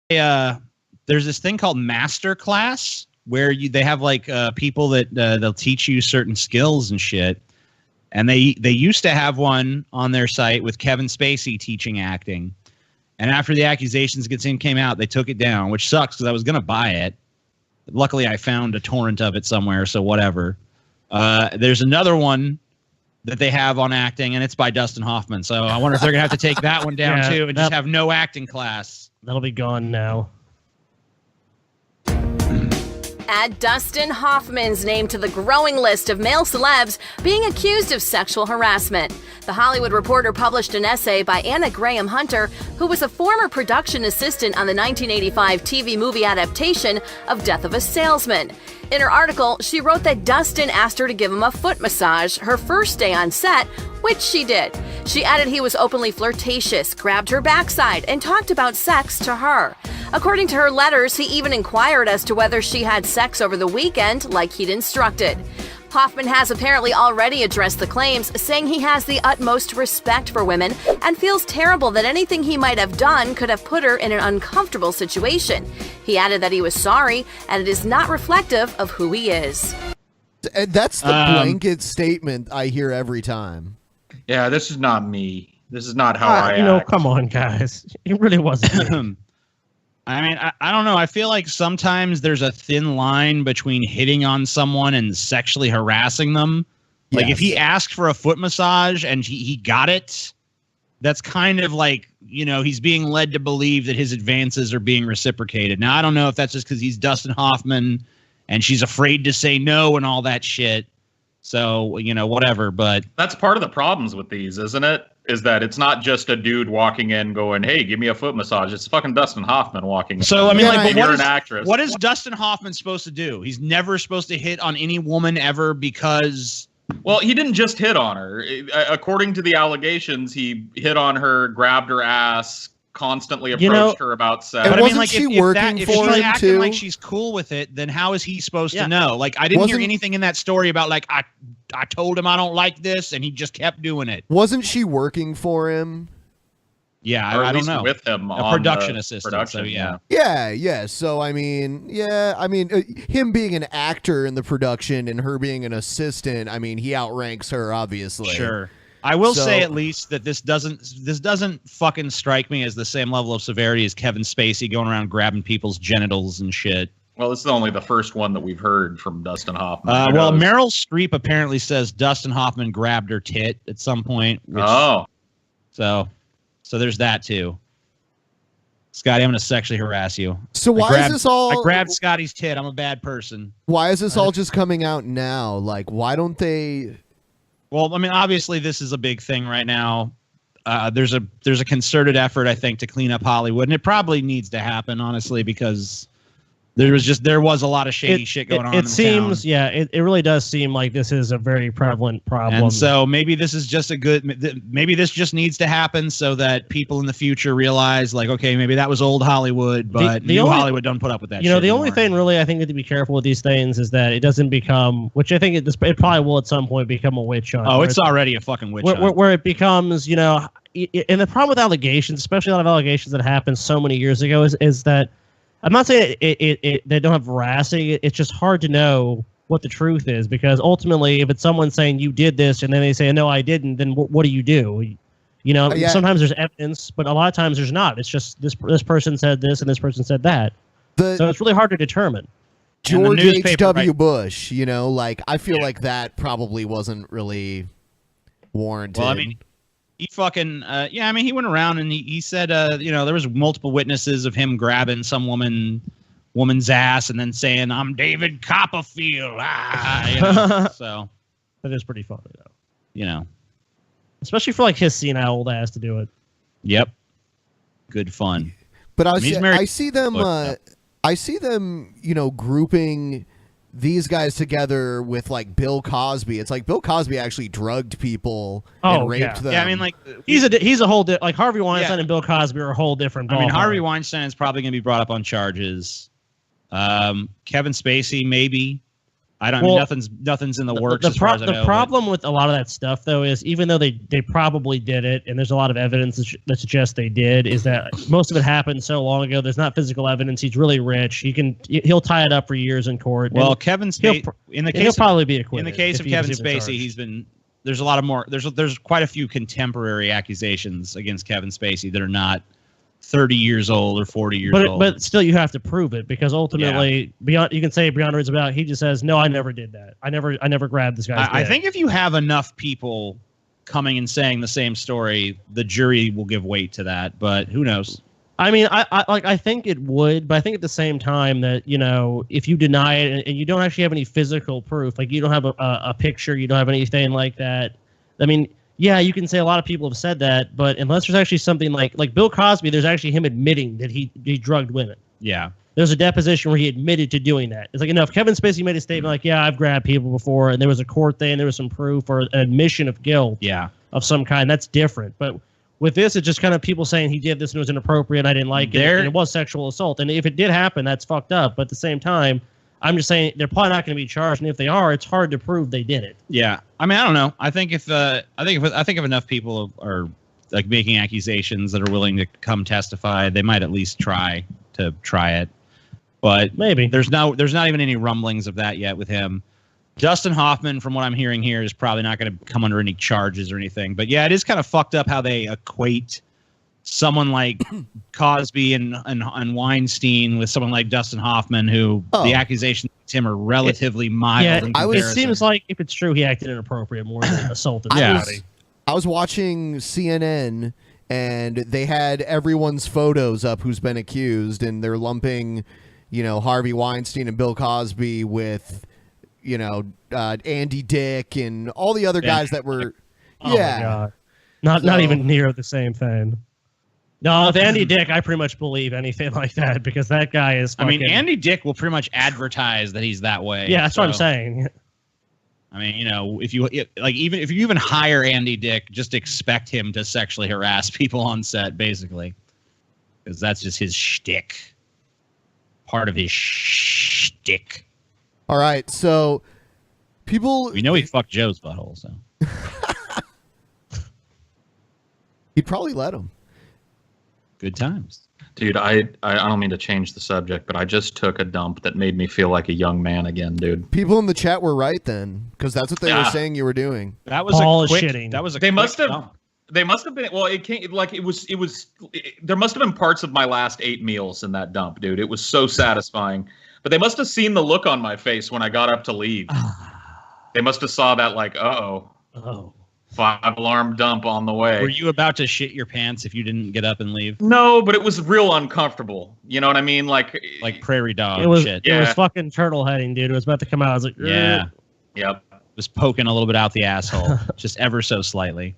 there's this thing called master class where they have like people that they'll teach you certain skills and shit. And they used to have one on their site with Kevin Spacey teaching acting. And after the accusations came out, they took it down, which sucks because I was going to buy it. Luckily, I found a torrent of it somewhere, so whatever. There's another one that they have on acting, and it's by Dustin Hoffman. So I wonder if they're going to have to take that one down, too, and just have no acting class. That'll be gone now. Add Dustin Hoffman's name to the growing list of male celebs being accused of sexual harassment. The Hollywood Reporter published an essay by Anna Graham Hunter, who was a former production assistant on the 1985 TV movie adaptation of Death of a Salesman. In her article, she wrote that Dustin asked her to give him a foot massage her first day on set, which she did. She added he was openly flirtatious, grabbed her backside, and talked about sex to her. According to her letters, he even inquired as to whether she had sex over the weekend like he'd instructed. Hoffman has apparently already addressed the claims, saying he has the utmost respect for women and feels terrible that anything he might have done could have put her in an uncomfortable situation. He added that he was sorry and it is not reflective of who he is. That's the blanket statement I hear every time. Yeah, this is not me. This is not how I act. Come on, guys. It really wasn't. I mean, I don't know. I feel like sometimes there's a thin line between hitting on someone and sexually harassing them. Like if he asked for a foot massage and he got it, that's kind of like, he's being led to believe that his advances are being reciprocated. Now, I don't know if that's just because he's Dustin Hoffman and she's afraid to say no and all that shit. So, whatever. But that's part of the problems with these, isn't it? Is that it's not just a dude walking in going, hey, give me a foot massage. It's fucking Dustin Hoffman walking in. So, I mean, but you're an actress. What is Dustin Hoffman supposed to do? He's never supposed to hit on any woman ever because... Well, he didn't just hit on her. According to the allegations, he hit on her, grabbed her ass, constantly approached her about sex. But I mean, like, she if working she's for him acting too? like she's cool with it, then how is he supposed to know? Like, I didn't hear anything in that story about, like, I told him I don't like this, and he just kept doing it. Wasn't she working for him? Yeah, I don't know. With him, a production assistant. So yeah. So I mean, him being an actor in the production and her being an assistant. I mean, he outranks her obviously. Sure. I will say at least that this doesn't fucking strike me as the same level of severity as Kevin Spacey going around grabbing people's genitals and shit. Well, this is only the first one that we've heard from Dustin Hoffman. Well, Meryl Streep apparently says Dustin Hoffman grabbed her tit at some point. So there's that too. Scotty, I'm going to sexually harass you. So why is this all... I grabbed Scotty's tit. I'm a bad person. Why is this all just coming out now? Like, why don't they... Well, I mean, obviously this is a big thing right now. There's a concerted effort, I think, to clean up Hollywood. And it probably needs to happen, honestly, because... There was a lot of shady shit going on. It seems, it really does seem like this is a very prevalent problem. And so maybe this is just maybe this just needs to happen so that people in the future realize, like, okay, maybe that was old Hollywood, but new Hollywood don't put up with that. The only thing really I think we have to be careful with these things is that it doesn't become, which I think it probably will at some point become a witch hunt. Oh, it's already a fucking witch hunt. Where it becomes, and the problem with allegations, especially a lot of allegations that happened so many years ago, is that I'm not saying they don't have veracity. It's just hard to know what the truth is, because ultimately, if it's someone saying you did this and then they say no, I didn't, then what do you do? Sometimes there's evidence, but a lot of times there's not. It's just this person said this and this person said that. So it's really hard to determine. George H.W. Bush, I feel like that probably wasn't really warranted. Well, I mean, he fucking, he went around and he said, there was multiple witnesses of him grabbing some woman's ass and then saying, I'm David Copperfield. So that is pretty funny, though. Especially for like his senile old ass to do it. Yep. Good fun. But I see them, grouping these guys together with like Bill Cosby. It's like Bill Cosby actually drugged people and raped them. Yeah, I mean, like he's a whole like Harvey Weinstein and Bill Cosby are a whole different ballpark. I mean, Harvey Weinstein is probably going to be brought up on charges. Kevin Spacey, maybe. I don't. Nothing's in the works. The problem with a lot of that stuff, though, is even though they probably did it, and there's a lot of evidence that suggests they did, is that most of it happened so long ago. There's not physical evidence. He's really rich. He'll tie it up for years in court. Well, Kevin Spacey, he'll probably be acquitted. In the case of Kevin Spacey, there's a lot of more. There's quite a few contemporary accusations against Kevin Spacey that are not 30 years old or 40 years old. But still, you have to prove it, because ultimately, you can say beyond words about. He just says, "No, I never did that. I never grabbed this guy's." I think if you have enough people coming and saying the same story, the jury will give weight to that. But who knows? I mean, I think it would, but I think at the same time that, if you deny it and you don't actually have any physical proof, like you don't have a picture, you don't have anything like that. I mean, yeah, you can say a lot of people have said that, but unless there's actually something like Bill Cosby, there's actually him admitting that he drugged women. Yeah. There's a deposition where he admitted to doing that. It's like, if Kevin Spacey made a statement like, yeah, I've grabbed people before, and there was a court thing, there was some proof or an admission of guilt of some kind, that's different. But with this, it's just kind of people saying he did this and it was inappropriate, I didn't like it, and it was sexual assault. And if it did happen, that's fucked up. But at the same time, I'm just saying they're probably not going to be charged, and if they are, it's hard to prove they did it. Yeah, I mean, I don't know. I think if enough people are like making accusations that are willing to come testify, they might at least try it. But maybe there's not even any rumblings of that yet with him. Dustin Hoffman, from what I'm hearing here, is probably not going to come under any charges or anything. But yeah, it is kind of fucked up how they equate someone like Cosby and Weinstein with someone like Dustin Hoffman, who the accusations against him are relatively mild. Yeah, it seems like if it's true, he acted inappropriate more than assaulted somebody. I was watching CNN, and they had everyone's photos up who's been accused, and they're lumping, Harvey Weinstein and Bill Cosby with, Andy Dick and all the other guys that were. Oh my God. Not even near the same thing. No, with Andy Dick, I pretty much believe anything like that, because that guy is fucking... I mean, Andy Dick will pretty much advertise that he's that way. Yeah, that's what I'm saying. I mean, if you even hire Andy Dick, just expect him to sexually harass people on set, basically, because that's just his shtick. Part of his shtick. All right, so people... We know he fucked Joe's butthole, so... He'd probably let him. Good times. Dude, I don't mean to change the subject, but I just took a dump that made me feel like a young man again, dude. People in the chat were right then, because that's what they were saying you were doing. That was shitting. That was a They quick must have dump. They must have been, well, there must have been parts of my last 8 meals in that dump, dude. It was so satisfying. But they must have seen the look on my face when I got up to leave. They must have saw that, like, oh. 5-alarm dump on the way. Were you about to shit your pants if you didn't get up and leave? No, but it was real uncomfortable. You know what I mean? Like prairie dog shit. It was fucking turtle heading, dude. It was about to come out. I was like, yeah. Yep. Just poking a little bit out the asshole, just ever so slightly.